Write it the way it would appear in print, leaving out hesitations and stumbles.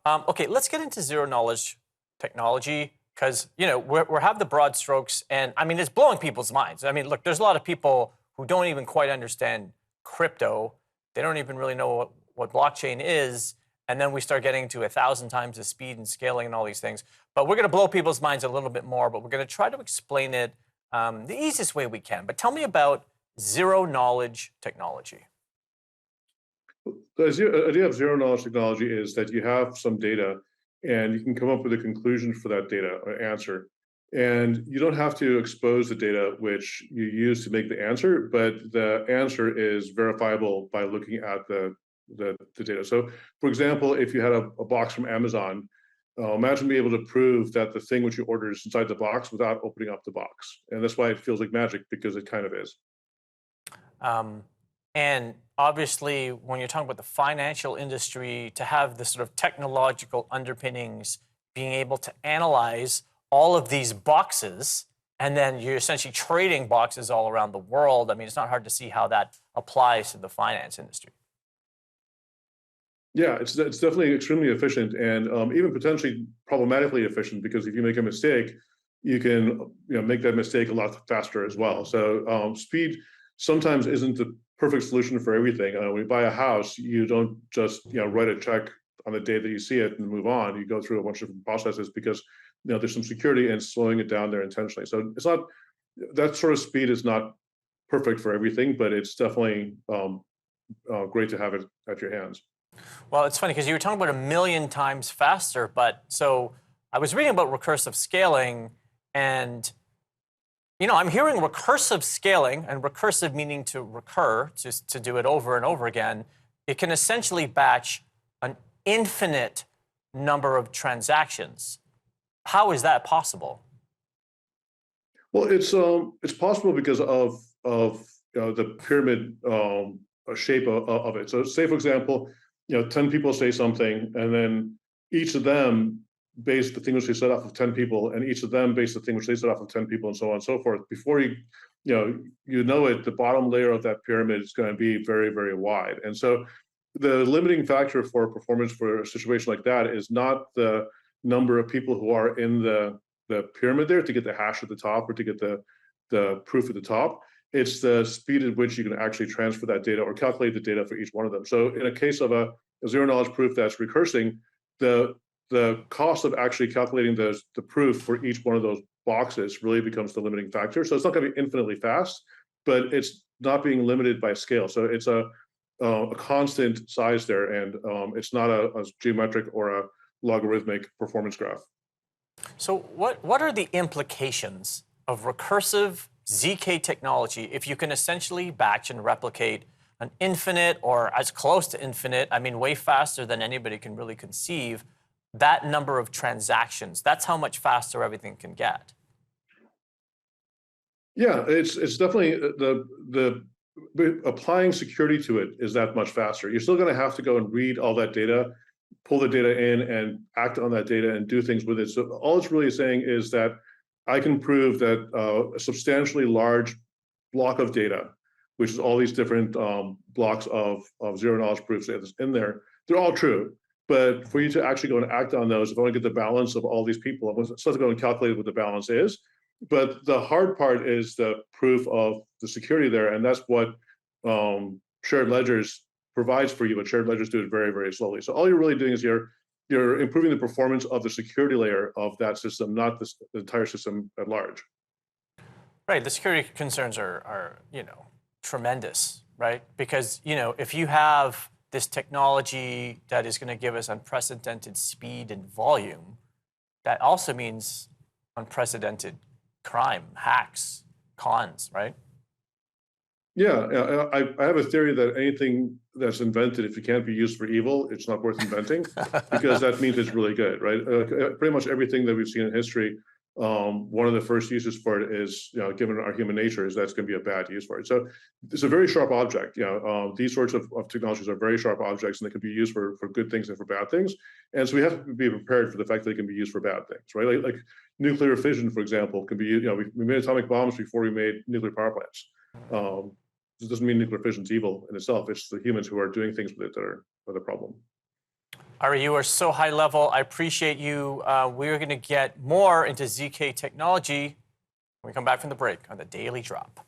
Okay, let's get into zero knowledge technology because we have the broad strokes, and I mean it's blowing people's minds. I mean, look, there's a lot of people who don't even quite understand crypto. They don't even really know what blockchain is, and then we start getting to 1,000 times the speed and scaling and all these things. But we're going to blow people's minds a little bit more. But we're going to try to explain it the easiest way we can. But tell me about zero knowledge technology. The idea of zero knowledge technology is that you have some data and you can come up with a conclusion for that data or answer. And you don't have to expose the data which you use to make the answer, but the answer is verifiable by looking at the data. So, for example, if you had a box from Amazon, imagine being able to prove that the thing which you ordered is inside the box without opening up the box. And that's why it feels like magic, because it kind of is. Um, and obviously, when you're talking about the financial industry, to have the sort of technological underpinnings, being able to analyze all of these boxes, and then you're essentially trading boxes all around the world. I mean, it's not hard to see how that applies to the finance industry. Yeah, it's definitely extremely efficient and even potentially problematically efficient, because if you make a mistake, you can make that mistake a lot faster as well. So speed sometimes isn't the perfect solution for everything. When you buy a house, you don't just write a check on the day that you see it and move on. You go through a bunch of different processes because there's some security in slowing it down there intentionally. So it's not, that sort of speed is not perfect for everything, but it's definitely great to have it at your hands. Well, it's funny because you were talking about 1,000,000 times faster, but so I was reading about recursive scaling, and I'm hearing recursive scaling, and recursive meaning to recur, just to do it over and over again. It can essentially batch an infinite number of transactions. How is that possible? Well, it's possible because of the pyramid shape of it. So, say for example, 10 people say something, and then each of them base the thing which they set off of 10 people, and each of them base the thing which they set off of 10 people, and so on and so forth. Before you know it, the bottom layer of that pyramid is going to be very, very wide. And so the limiting factor for performance for a situation like that is not the number of people who are in the pyramid there to get the hash at the top or to get the proof at the top. It's the speed at which you can actually transfer that data or calculate the data for each one of them. So in a case of a zero knowledge proof that's recursing, the cost of actually calculating the proof for each one of those boxes really becomes the limiting factor. So it's not going to be infinitely fast, but it's not being limited by scale. So it's a constant size there, and it's not a geometric or a logarithmic performance graph. So what are the implications of recursive ZK technology if you can essentially batch and replicate an infinite or as close to infinite, I mean, way faster than anybody can really conceive, that number of transactions? That's how much faster everything can get. Yeah, it's definitely the applying security to it is that much faster. You're still going to have to go and read all that data, pull the data in, and act on that data and do things with it. So all it's really saying is that I can prove that a substantially large block of data, which is all these different blocks of zero knowledge proofs in there, they're all true. But for you to actually go and act on those, if I want to get the balance of all these people, I still have to go and calculate what the balance is. But the hard part is the proof of the security there, and that's what shared ledgers provides for you. But shared ledgers do it very, very slowly. So all you're really doing is you're improving the performance of the security layer of that system, not the entire system at large. Right. The security concerns are tremendous, right? Because, if you have this technology that is going to give us unprecedented speed and volume, that also means unprecedented crime, hacks, cons, right? Yeah, I have a theory that anything that's invented, if it can't be used for evil, it's not worth inventing, because that means it's really good, right? Pretty much everything that we've seen in history, one of the first uses for it is, given our human nature, is that's going to be a bad use for it. So it's a very sharp object. These sorts of technologies are very sharp objects, and they can be used for good things and for bad things. And so we have to be prepared for the fact that they can be used for bad things, right? Like nuclear fission, for example, can be, we made atomic bombs before we made nuclear power plants. It doesn't mean nuclear fission is evil in itself. It's the humans who are doing things with it that are the problem. Arie, you are so high level. I appreciate you. We're going to get more into ZK technology when we come back from the break on the Daily Drop.